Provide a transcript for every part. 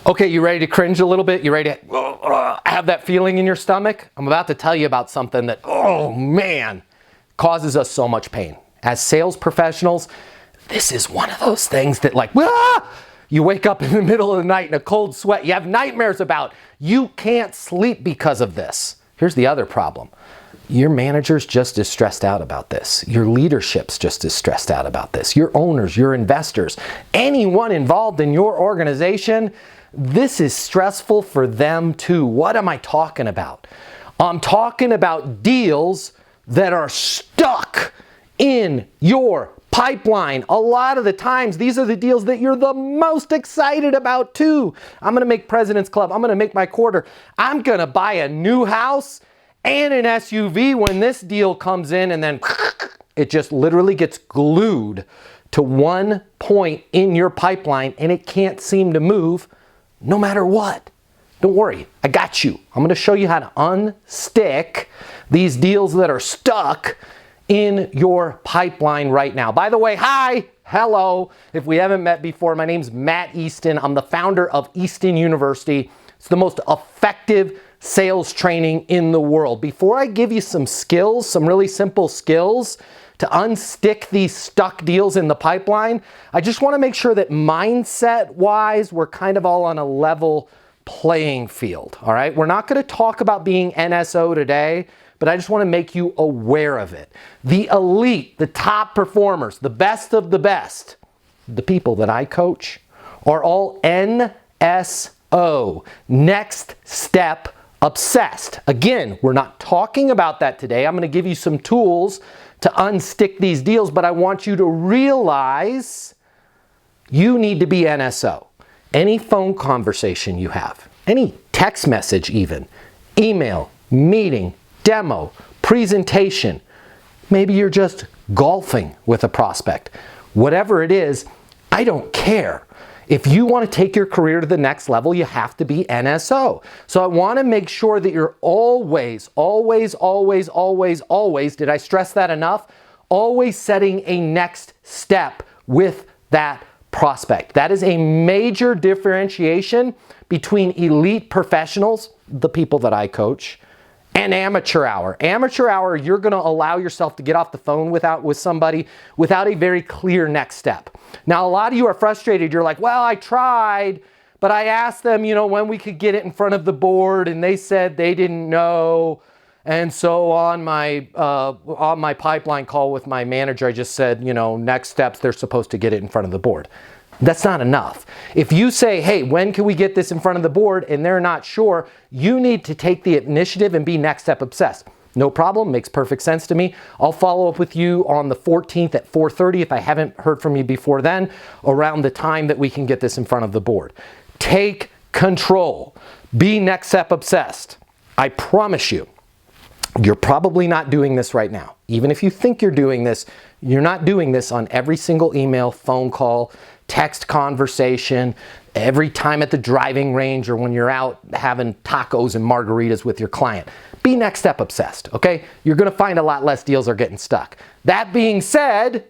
Okay, you ready to cringe a little bit? You ready to have that feeling in your stomach? I'm about to tell you about something that, oh man, causes us so much pain. As sales professionals, this is one of those things that you wake up in the middle of the night in a cold sweat. You have nightmares about. You can't sleep because of this. Here's the other problem. Your manager's just as stressed out about this. Your leadership's just as stressed out about this. Your owners, your investors, anyone involved in your organization, this is stressful for them too. What am I talking about? I'm talking about deals that are stuck in your pipeline. A lot of the times, these are the deals that you're the most excited about too. I'm gonna make President's Club. I'm gonna make my quarter. I'm gonna buy a new house and an SUV when this deal comes in, and then it just literally gets glued to one point in your pipeline and it can't seem to move no matter what. Don't worry, I got you. I'm going to show you how to unstick these deals that are stuck in your pipeline right now. By the way, hi, hello. If we haven't met before, my name's Matt Easton. I'm the founder of Easton University. It's the most effective sales training in the world. Before I give you some skills, some really simple skills to unstick these stuck deals in the pipeline, I just want to make sure that mindset-wise, we're kind of all on a level playing field, all right? We're not going to talk about being NSO today, but I just want to make you aware of it. The elite, the top performers, the best of the best, the people that I coach are all NSO, next step obsessed. Again, we're not talking about that today. I'm going to give you some tools to unstick these deals, but I want you to realize you need to be NSO. Any phone conversation you have, any text message even, email, meeting, demo, presentation, maybe you're just golfing with a prospect. Whatever it is, I don't care. If you want to take your career to the next level, you have to be NSO. So I want to make sure that you're always, did I stress that enough? Always setting a next step with that prospect. That is a major differentiation between elite professionals, the people that I coach, and amateur hour. Amateur hour, you're going to allow yourself to get off the phone with somebody without a very clear next step. Now, a lot of you are frustrated. You're like, well, I tried, but I asked them, when we could get it in front of the board, and they said they didn't know. And so on my pipeline call with my manager, I just said, next steps, they're supposed to get it in front of the board. That's not enough. If you say, hey, when can we get this in front of the board, and they're not sure, you need to take the initiative and be next step obsessed. No problem, makes perfect sense to me. I'll follow up with you on the 14th at 4:30 if I haven't heard from you before then, around the time that we can get this in front of the board. Take control. Be next step obsessed. I promise you, you're probably not doing this right now. Even if you think you're doing this, you're not doing this on every single email, phone call, text conversation, every time at the driving range, or when you're out having tacos and margaritas with your client. Be next step obsessed, okay? You're gonna find a lot less deals are getting stuck. That being said,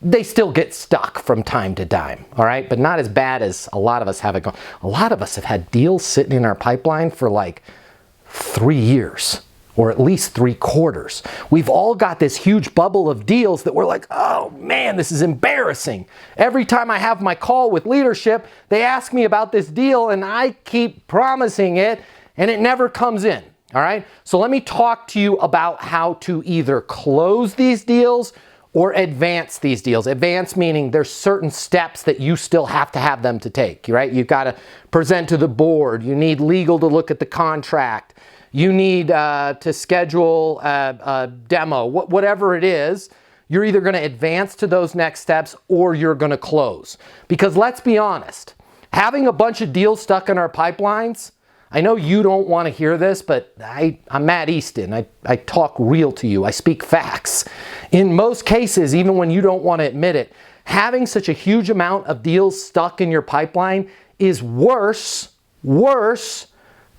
they still get stuck from time to time, all right? But not as bad as a lot of us have it going. A lot of us have had deals sitting in our pipeline for like 3 years. Or at least 3 quarters. We've all got this huge bubble of deals that we're like, oh man, this is embarrassing. Every time I have my call with leadership, they ask me about this deal and I keep promising it and it never comes in, all right? So let me talk to you about how to either close these deals or advance these deals. Advance meaning there's certain steps that you still have to have them to take, right? You've got to present to the board. You need legal to look at the contract. You need to schedule a demo, whatever it is, you're either going to advance to those next steps or you're going to close. Because let's be honest, having a bunch of deals stuck in our pipelines, I know you don't want to hear this, but I'm Matt Easton. I talk real to you. I speak facts. In most cases, even when you don't want to admit it, having such a huge amount of deals stuck in your pipeline is worse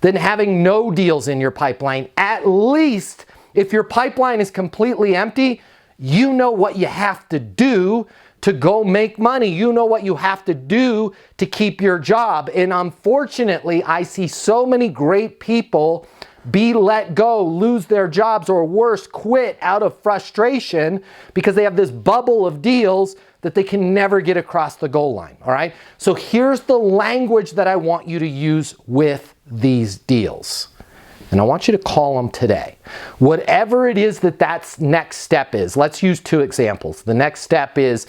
than having no deals in your pipeline. At least if your pipeline is completely empty, you know what you have to do to go make money. You know what you have to do to keep your job. And unfortunately, I see so many great people be let go, lose their jobs, or worse, quit out of frustration because they have this bubble of deals that they can never get across the goal line, all right? So here's the language that I want you to use with these deals. And I want you to call them today. Whatever it is that next step is, let's use 2 examples. The next step is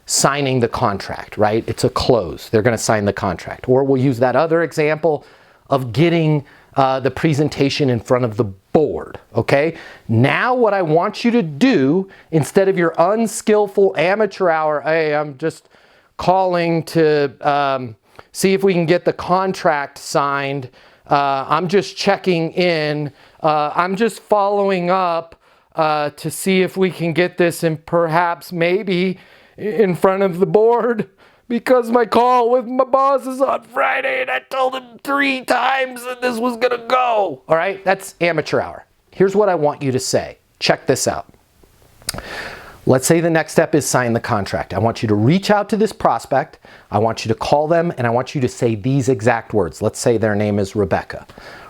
signing the contract, right? It's a close. They're going to sign the contract. Or we'll use that other example of getting the presentation in front of the board, okay? Now what I want you to do, instead of your unskillful amateur hour, hey, I'm just calling to see if we can get the contract signed, I'm just checking in, I'm just following up to see if we can get this and perhaps maybe in front of the board, because my call with my boss is on Friday and I told him 3 times that this was gonna go. All right, that's amateur hour. Here's what I want you to say. Check this out. Let's say the next step is sign the contract. I want you to reach out to this prospect. I want you to call them and I want you to say these exact words. Let's say their name is Rebecca.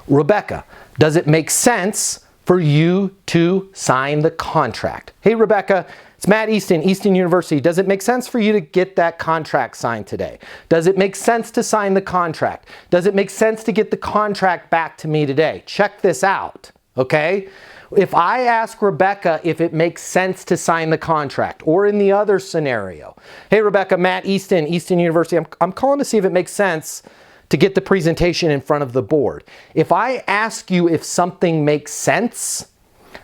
Rebecca, does it make sense for you to sign the contract? Hey, Rebecca, it's Matt Easton, Easton University. Does it make sense for you to get that contract signed today? Does it make sense to sign the contract? Does it make sense to get the contract back to me today? Check this out, okay? If I ask Rebecca if it makes sense to sign the contract, or in the other scenario, hey, Rebecca, Matt Easton, Easton University, I'm calling to see if it makes sense to get the presentation in front of the board. If I ask you if something makes sense,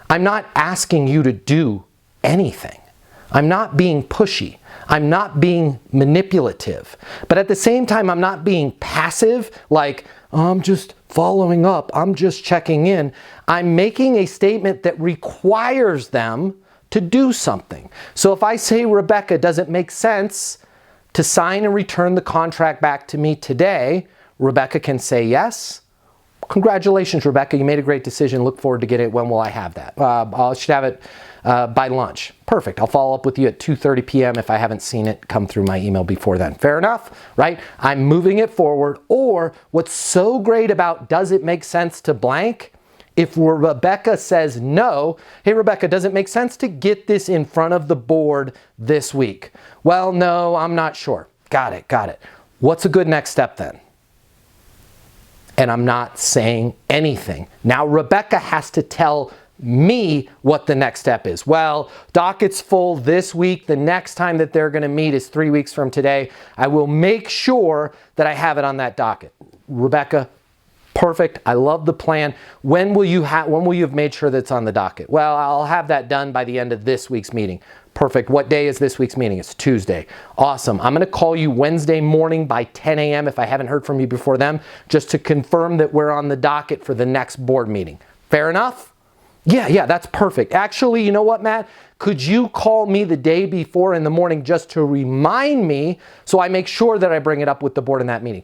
I'm not asking you to do anything. I'm not being pushy. I'm not being manipulative. But at the same time, I'm not being passive, like, I'm just following up, I'm just checking in. I'm making a statement that requires them to do something. So if I say, Rebecca, does it make sense to sign and return the contract back to me today? Rebecca can say yes. Congratulations, Rebecca, you made a great decision. Look forward to getting it. When will I have that? I should have it by lunch. Perfect. I'll follow up with you at 2:30 p.m. if I haven't seen it come through my email before then. Fair enough, right? I'm moving it forward. Or what's so great about does it make sense to blank? If Rebecca says no, hey, Rebecca, does it make sense to get this in front of the board this week? Well, no, I'm not sure. Got it. What's a good next step then? And I'm not saying anything. Now Rebecca has to tell me what the next step is. Well, docket's full this week. The next time that they're going to meet is 3 weeks from today. I will make sure that I have it on that docket. Rebecca, perfect. I love the plan. When will you have made sure that it's on the docket? Well, I'll have that done by the end of this week's meeting. Perfect. What day is this week's meeting? It's Tuesday. Awesome. I'm going to call you Wednesday morning by 10 a.m. if I haven't heard from you before then, just to confirm that we're on the docket for the next board meeting. Fair enough? Yeah, that's perfect. Actually, you know what, Matt? Could you call me the day before in the morning just to remind me so I make sure that I bring it up with the board in that meeting?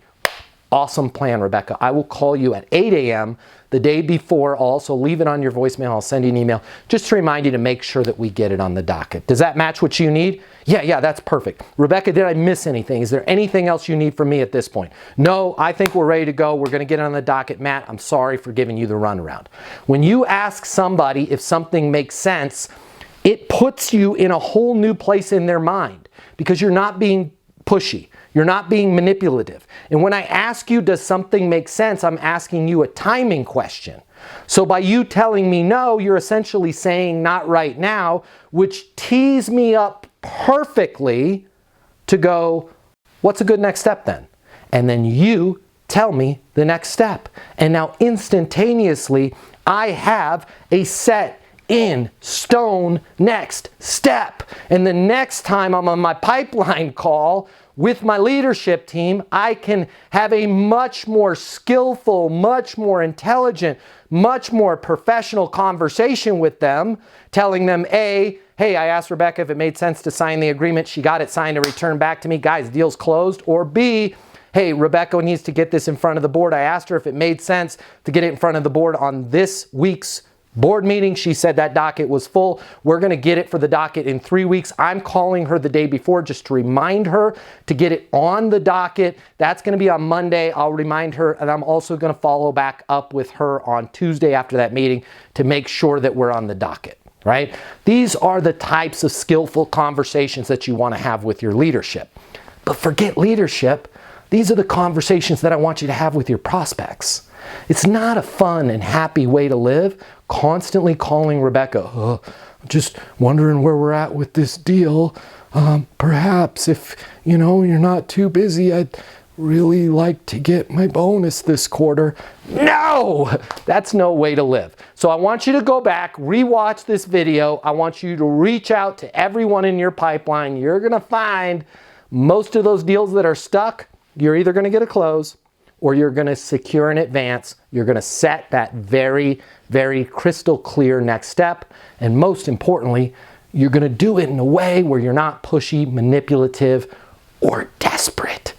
Awesome plan, Rebecca. I will call you at 8 a.m. the day before. I'll also leave it on your voicemail. I'll send you an email just to remind you to make sure that we get it on the docket. Does that match what you need? Yeah, that's perfect. Rebecca, did I miss anything? Is there anything else you need from me at this point? No, I think we're ready to go. We're going to get it on the docket. Matt, I'm sorry for giving you the runaround. When you ask somebody if something makes sense, it puts you in a whole new place in their mind because you're not being pushy. You're not being manipulative. And when I ask you, does something make sense? I'm asking you a timing question. So by you telling me no, you're essentially saying not right now, which tees me up perfectly to go, what's a good next step then? And then you tell me the next step. And now instantaneously, I have a set in stone next step. And the next time I'm on my pipeline call with my leadership team, I can have a much more skillful, much more intelligent, much more professional conversation with them, telling them, A, hey, I asked Rebecca if it made sense to sign the agreement. She got it signed and returned back to me. Guys, deal's closed. Or B, hey, Rebecca needs to get this in front of the board. I asked her if it made sense to get it in front of the board on this week's Board meeting, she said that docket was full. We're going to get it for the docket in 3 weeks. I'm calling her the day before just to remind her to get it on the docket. That's going to be on Monday. I'll remind her, and I'm also going to follow back up with her on Tuesday after that meeting to make sure that we're on the docket, right? These are the types of skillful conversations that you want to have with your leadership. But forget leadership. These are the conversations that I want you to have with your prospects. It's not a fun and happy way to live, constantly calling Rebecca, just wondering where we're at with this deal. Perhaps if, you're not too busy, I'd really like to get my bonus this quarter. No, that's no way to live. So I want you to go back, rewatch this video. I want you to reach out to everyone in your pipeline. You're going to find most of those deals that are stuck, you're either going to get a close or you're going to secure in advance. You're going to set that very, very crystal clear next step. And most importantly, you're going to do it in a way where you're not pushy, manipulative, or desperate.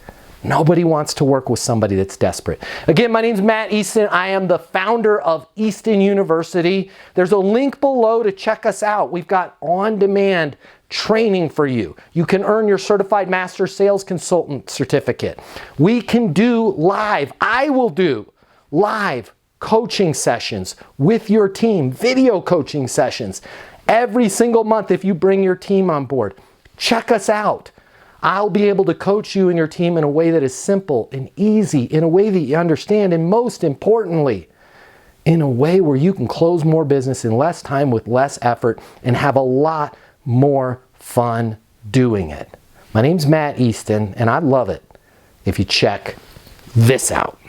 Nobody wants to work with somebody that's desperate. Again, my name's Matt Easton. I am the founder of Easton University. There's a link below to check us out. We've got on-demand training for you. You can earn your Certified Master Sales Consultant certificate. We can do I will do live coaching sessions with your team, video coaching sessions every single month if you bring your team on board. Check us out. I'll be able to coach you and your team in a way that is simple and easy, in a way that you understand, and most importantly, in a way where you can close more business in less time with less effort and have a lot more fun doing it. My name's Matt Easton, and I'd love it if you check this out.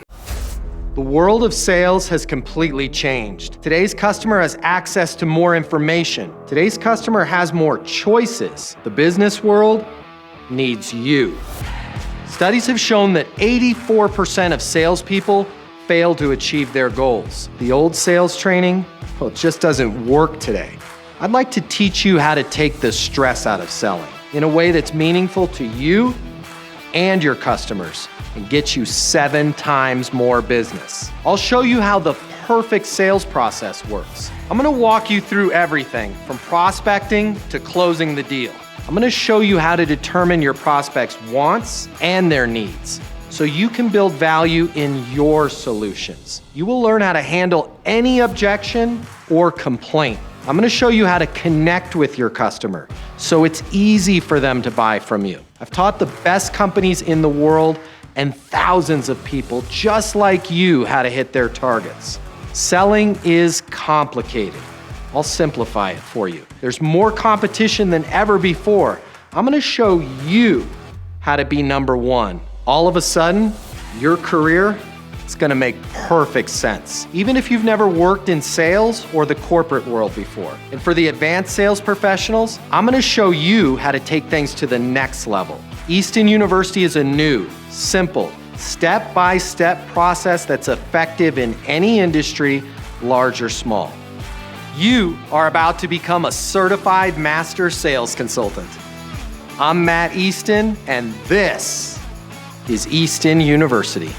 The world of sales has completely changed. Today's customer has access to more information. Today's customer has more choices. The business world needs you. Studies have shown that 84% of salespeople fail to achieve their goals. The old sales training, it just doesn't work today. I'd like to teach you how to take the stress out of selling in a way that's meaningful to you and your customers and get you 7 times more business. I'll show you how the perfect sales process works. I'm going to walk you through everything from prospecting to closing the deal. I'm going to show you how to determine your prospects' wants and their needs so you can build value in your solutions. You will learn how to handle any objection or complaint. I'm going to show you how to connect with your customer so it's easy for them to buy from you. I've taught the best companies in the world and thousands of people just like you how to hit their targets. Selling is complicated. I'll simplify it for you. There's more competition than ever before. I'm going to show you how to be number one. All of a sudden, your career, it's going to make perfect sense, even if you've never worked in sales or the corporate world before. And for the advanced sales professionals, I'm going to show you how to take things to the next level. Easton University is a new, simple, step-by-step process that's effective in any industry, large or small. You are about to become a certified master sales consultant. I'm Matt Easton, and this is Easton University.